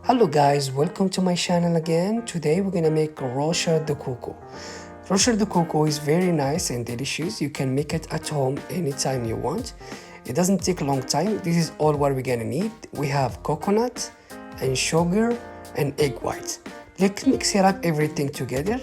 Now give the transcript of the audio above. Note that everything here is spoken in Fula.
Hello guys, welcome to my channel again. Today we're gonna make Rochers Coco. Rochers Coco is very nice and delicious. You can make it at home anytime you want. It doesn't take a long time. This is all what we're gonna need. We have coconut and sugar and egg whites. Let's mix it up everything together.